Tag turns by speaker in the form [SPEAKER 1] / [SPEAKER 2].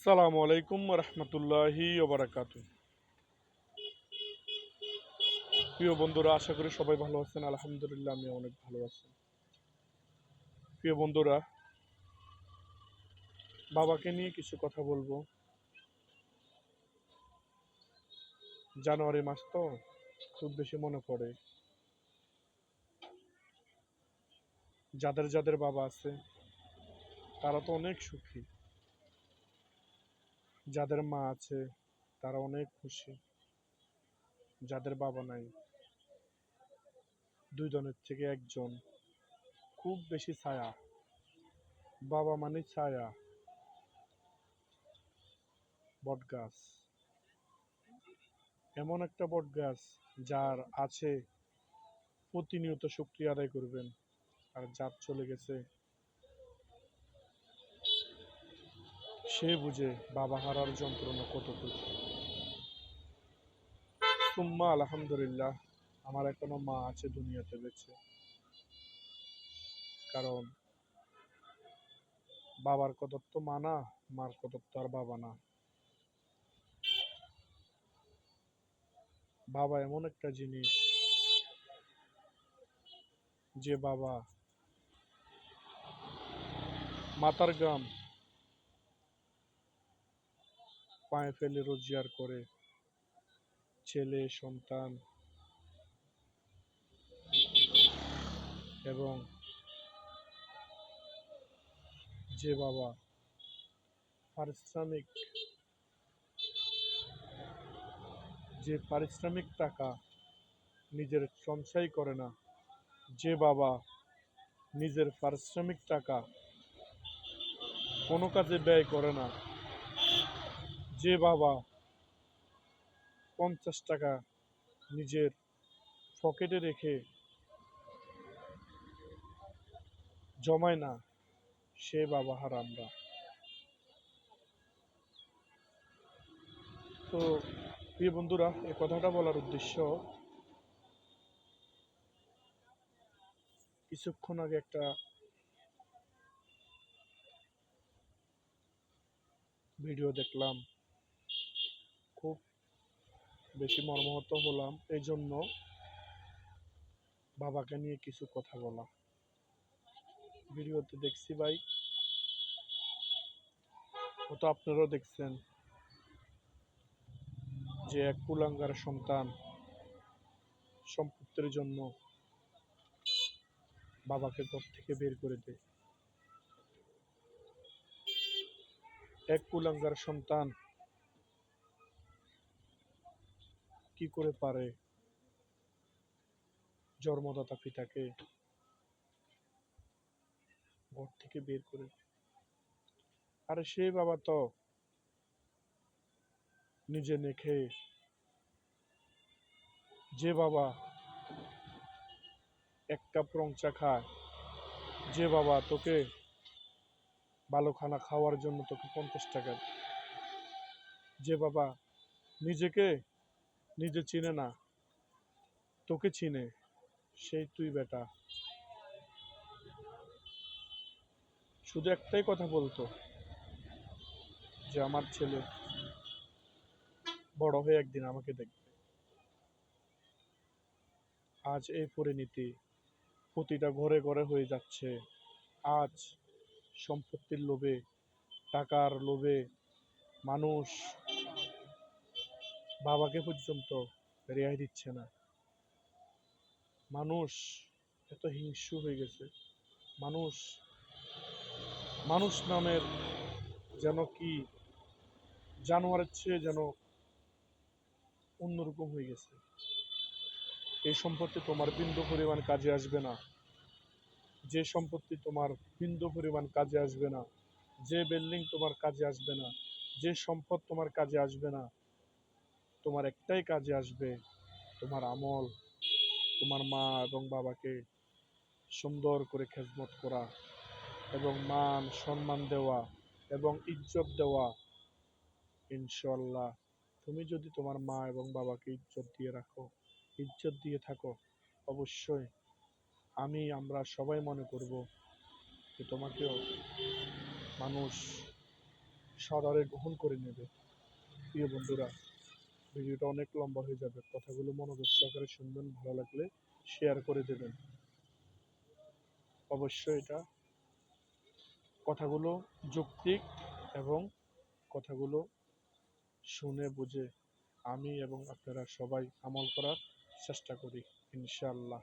[SPEAKER 1] আসসালামু আলাইকুম রহমতুল্লাহি ওবরাকাতু। প্রিয় বন্ধুরা, আশা করি সবাই ভালো আছেন। আলহামদুলিল্লাহ, আমি অনেক ভালো আছি। প্রিয় বন্ধুরা, বাবাকে নিয়ে কিছু কথা বলবো। জানুয়ারি মাস তো খুব বেশি মনে পড়ে। যাদের যাদের বাবা আছে তারা তো অনেক সুখী, যাদের মা আছে তারা অনেক খুশি, যাদের বাবা নাই দুই জনের থেকে একজন খুব বেশি ছায়া। বাবা মানে ছায়া, বট গাছ, এমন একটা বট গাছ যার আছে প্রতিনিয়ত শুকরিয়া আদায় করবেন, আর যার চলে গেছে সে বুঝে বাবা হারার যন্ত্রণা কতটুকু। সুম্মা আলহামদুলিল্লাহ, আমার এখনো মা আছে দুনিয়াতে বেঁচে। কারণ বাবার কদর তো মা না, মার কদর তো আর বাবা না। বাবা এমন একটা জিনিস, যে বাবা মাথার গাম পায়ে ফেলে রোজগার করে ছেলে সন্তান, এবং যে বাবা পারিশ্রমিক পারিশ্রমিক টাকা নিজের সঞ্চয় করে না, যে বাবা নিজের পারিশ্রমিক টাকা কোনো কাজে ব্যয় করে না, যে বাবা 50 টাকা নিজের পকেটে রেখে জমায় না, সে বাবা হারা আমরা। তো প্রিয় বন্ধুরা, এই কথাটা বলার উদ্দেশ্য, কিছুক্ষণ আগে একটা ভিডিও দেখলাম, খুব বেশি মর্মাহত হলাম। এই জন্য বাবাকে নিয়ে কিছু কথা বলা। ভিডিওতে দেখছি ভাই, ও তো আপনারাও দেখছেন, যে এক কুলাঙ্গার সন্তান সম্পত্তির জন্য বাবাকে ঘর থেকে বের করে দেয়। এক কুলাঙ্গার সন্তান কি করে পারে জন্মদাতা পিতাকে ঘর থেকে বের করে দেয়? আরে সেই বাবা তো নিজে না খেয়ে, যে বাবা এক কাপ রং চা খায়, যে বাবা তোকে ভালো খানা খাওয়ার জন্য তোকে 50 টাকা দেয়, যে বাবা নিজেকে নিজে চিনে না, তোকে চিনে, সেই তুই বেটা শুধু একটাই কথা বলতো, যে আমার ছেলে বড় হয়ে একদিন আমাকে দেখবে। আজ এই পরিণতি প্রতিটা ঘরে ঘরে হয়ে যাচ্ছে। আজ সম্পত্তির লোভে, টাকার লোভে মানুষ বাবাকে পর্যন্ত রেহাই দিচ্ছে না। মানুষ এত হিংস্র হয়ে গেছে। মানুষ মানুষ নামের যেন কি জানোয়ারের চেয়ে যেন অন্যরকম হয়ে গেছে। এই সম্পত্তি তোমার বিন্দু পরিমাণ কাজে আসবে না, যে সম্পত্তি তোমার বিন্দু পরিমাণ কাজে আসবে না, যে বিল্ডিং তোমার কাজে আসবে না, যে সম্পদ তোমার কাজে আসবে না, তোমার একটাই কাজে আসবে, তোমার আমল, তোমার মা এবং বাবাকে সুন্দর করে খেদমত করা, এবং মান সম্মান দেওয়া, এবং ইজ্জত দেওয়া। ইনশাল্লাহ, তুমি যদি তোমার মা এবং বাবাকে ইজ্জত দিয়ে রাখো, ইজ্জত দিয়ে থাকো, অবশ্যই আমরা সবাই মনে করব যে তোমাকেও মানুষ সাদরে গ্রহণ করে নেবে। প্রিয় বন্ধুরা, ভিডিওটা অনেক লম্বা হয়ে যাবে, কথাগুলো মনোযোগ সহকারে শুনবেন, ভালো লাগলে শেয়ার করে দেবেন। অবশ্যই এটা কথাগুলো যৌক্তিক এবং কথাগুলো শুনে বুঝে আমি এবং আপনারা সবাই আমল করার চেষ্টা করি ইনশাআল্লাহ।